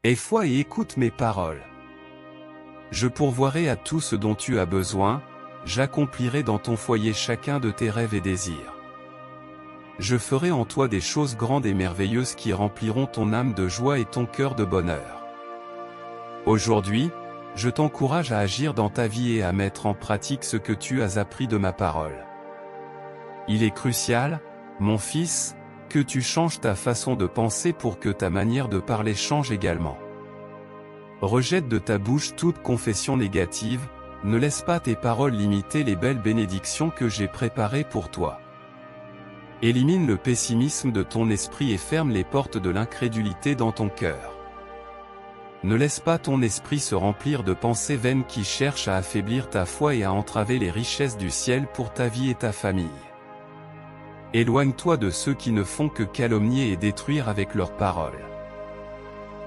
Aie foi et écoute mes paroles. Je pourvoirai à tout ce dont tu as besoin, j'accomplirai dans ton foyer chacun de tes rêves et désirs. Je ferai en toi des choses grandes et merveilleuses qui rempliront ton âme de joie et ton cœur de bonheur. Aujourd'hui, je t'encourage à agir dans ta vie et à mettre en pratique ce que tu as appris de ma parole. Il est crucial, mon fils, que tu changes ta façon de penser pour que ta manière de parler change également. Rejette de ta bouche toute confession négative, ne laisse pas tes paroles limiter les belles bénédictions que j'ai préparées pour toi. Élimine le pessimisme de ton esprit et ferme les portes de l'incrédulité dans ton cœur. Ne laisse pas ton esprit se remplir de pensées vaines qui cherchent à affaiblir ta foi et à entraver les richesses du ciel pour ta vie et ta famille. Éloigne-toi de ceux qui ne font que calomnier et détruire avec leurs paroles.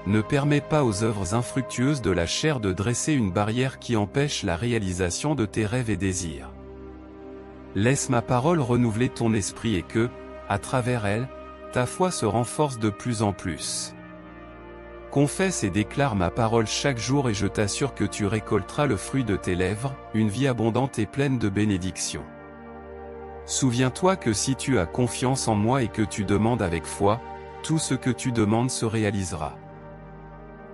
Ne permets pas aux œuvres infructueuses de la chair de dresser une barrière qui empêche la réalisation de tes rêves et désirs. Laisse ma parole renouveler ton esprit et que, à travers elle, ta foi se renforce de plus en plus. Confesse et déclare ma parole chaque jour et je t'assure que tu récolteras le fruit de tes lèvres, une vie abondante et pleine de bénédictions. Souviens-toi que si tu as confiance en moi et que tu demandes avec foi, tout ce que tu demandes se réalisera.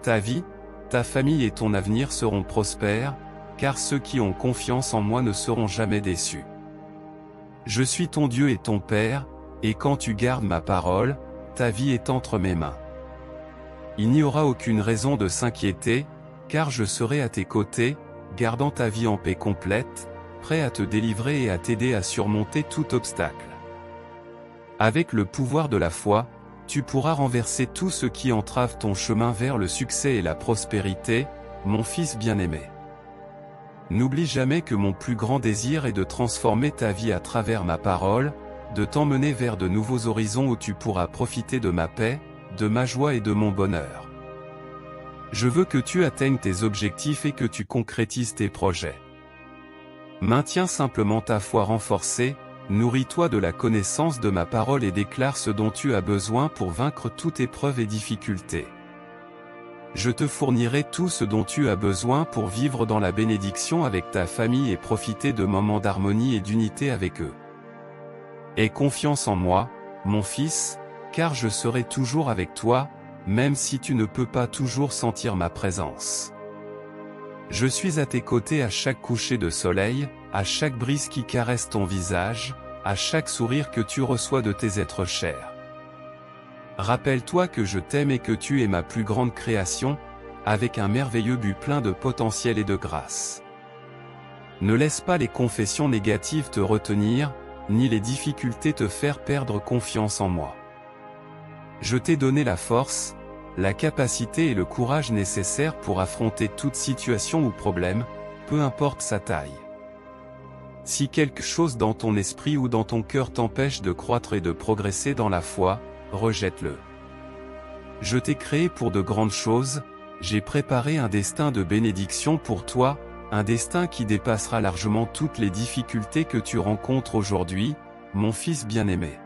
Ta vie, ta famille et ton avenir seront prospères, car ceux qui ont confiance en moi ne seront jamais déçus. Je suis ton Dieu et ton Père, et quand tu gardes ma parole, ta vie est entre mes mains. Il n'y aura aucune raison de s'inquiéter, car je serai à tes côtés, gardant ta vie en paix complète, prêt à te délivrer et à t'aider à surmonter tout obstacle. Avec le pouvoir de la foi, tu pourras renverser tout ce qui entrave ton chemin vers le succès et la prospérité, mon fils bien-aimé. N'oublie jamais que mon plus grand désir est de transformer ta vie à travers ma parole, de t'emmener vers de nouveaux horizons où tu pourras profiter de ma paix, de ma joie et de mon bonheur. Je veux que tu atteignes tes objectifs et que tu concrétises tes projets. Maintiens simplement ta foi renforcée, nourris-toi de la connaissance de ma parole et déclare ce dont tu as besoin pour vaincre toute épreuve et difficulté. Je te fournirai tout ce dont tu as besoin pour vivre dans la bénédiction avec ta famille et profiter de moments d'harmonie et d'unité avec eux. Aie confiance en moi, mon fils, car je serai toujours avec toi, même si tu ne peux pas toujours sentir ma présence. Je suis à tes côtés à chaque coucher de soleil, à chaque brise qui caresse ton visage, à chaque sourire que tu reçois de tes êtres chers. Rappelle-toi que je t'aime et que tu es ma plus grande création, avec un merveilleux but plein de potentiel et de grâce. Ne laisse pas les confessions négatives te retenir, ni les difficultés te faire perdre confiance en moi. Je t'ai donné la force, la capacité et le courage nécessaires pour affronter toute situation ou problème, peu importe sa taille. Si quelque chose dans ton esprit ou dans ton cœur t'empêche de croître et de progresser dans la foi, rejette-le. Je t'ai créé pour de grandes choses, j'ai préparé un destin de bénédiction pour toi, un destin qui dépassera largement toutes les difficultés que tu rencontres aujourd'hui, mon fils bien-aimé.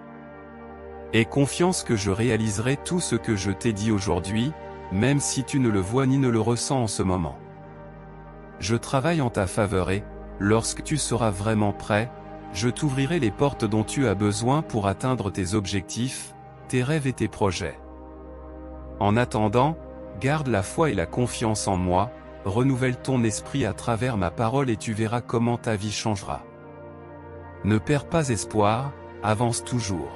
Aie confiance que je réaliserai tout ce que je t'ai dit aujourd'hui, même si tu ne le vois ni ne le ressens en ce moment. Je travaille en ta faveur et, lorsque tu seras vraiment prêt, je t'ouvrirai les portes dont tu as besoin pour atteindre tes objectifs, tes rêves et tes projets. En attendant, garde la foi et la confiance en moi, renouvelle ton esprit à travers ma parole et tu verras comment ta vie changera. Ne perds pas espoir, avance toujours.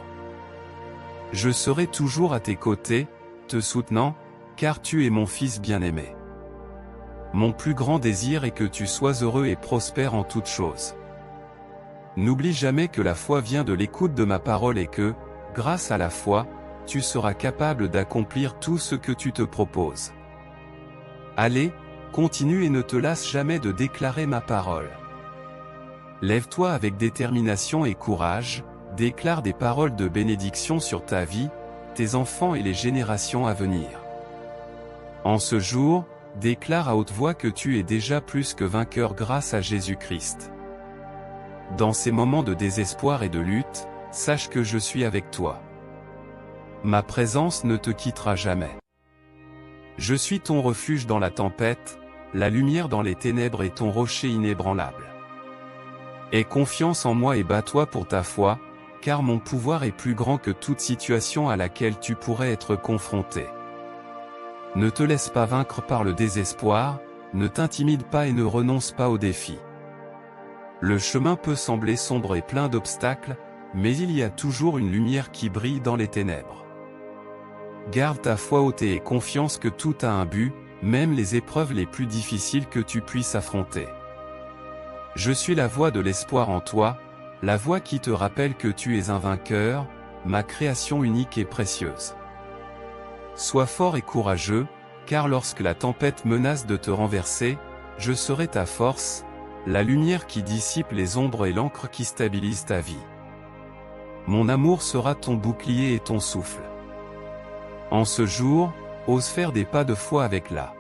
Je serai toujours à tes côtés, te soutenant, car tu es mon fils bien-aimé. Mon plus grand désir est que tu sois heureux et prospère en toutes choses. N'oublie jamais que la foi vient de l'écoute de ma parole et que, grâce à la foi, tu seras capable d'accomplir tout ce que tu te proposes. Allez, continue et ne te lasse jamais de déclarer ma parole. Lève-toi avec détermination et courage, déclare des paroles de bénédiction sur ta vie, tes enfants et les générations à venir. En ce jour, déclare à haute voix que tu es déjà plus que vainqueur grâce à Jésus-Christ. Dans ces moments de désespoir et de lutte, sache que je suis avec toi. Ma présence ne te quittera jamais. Je suis ton refuge dans la tempête, la lumière dans les ténèbres et ton rocher inébranlable. Aie confiance en moi et bats-toi pour ta foi, car mon pouvoir est plus grand que toute situation à laquelle tu pourrais être confronté. Ne te laisse pas vaincre par le désespoir, ne t'intimide pas et ne renonce pas au défi. Le chemin peut sembler sombre et plein d'obstacles, mais il y a toujours une lumière qui brille dans les ténèbres. Garde ta foi haute et aie confiance que tout a un but, même les épreuves les plus difficiles que tu puisses affronter. Je suis la voix de l'espoir en toi, la voix qui te rappelle que tu es un vainqueur, ma création unique et précieuse. Sois fort et courageux, car lorsque la tempête menace de te renverser, je serai ta force, la lumière qui dissipe les ombres et l'encre qui stabilise ta vie. Mon amour sera ton bouclier et ton souffle. En ce jour, ose faire des pas de foi avec la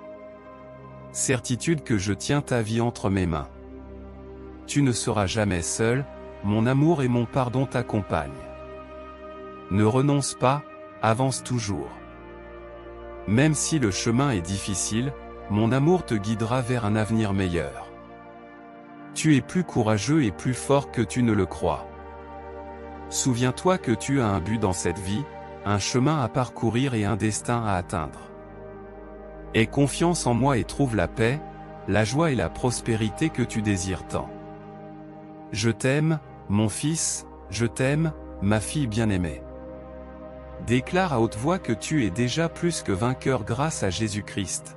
certitude que je tiens ta vie entre mes mains. Tu ne seras jamais seul, mon amour et mon pardon t'accompagnent. Ne renonce pas, avance toujours. Même si le chemin est difficile, mon amour te guidera vers un avenir meilleur. Tu es plus courageux et plus fort que tu ne le crois. Souviens-toi que tu as un but dans cette vie, un chemin à parcourir et un destin à atteindre. Aie confiance en moi et trouve la paix, la joie et la prospérité que tu désires tant. Je t'aime, mon fils, je t'aime, ma fille bien-aimée. Déclare à haute voix que tu es déjà plus que vainqueur grâce à Jésus-Christ.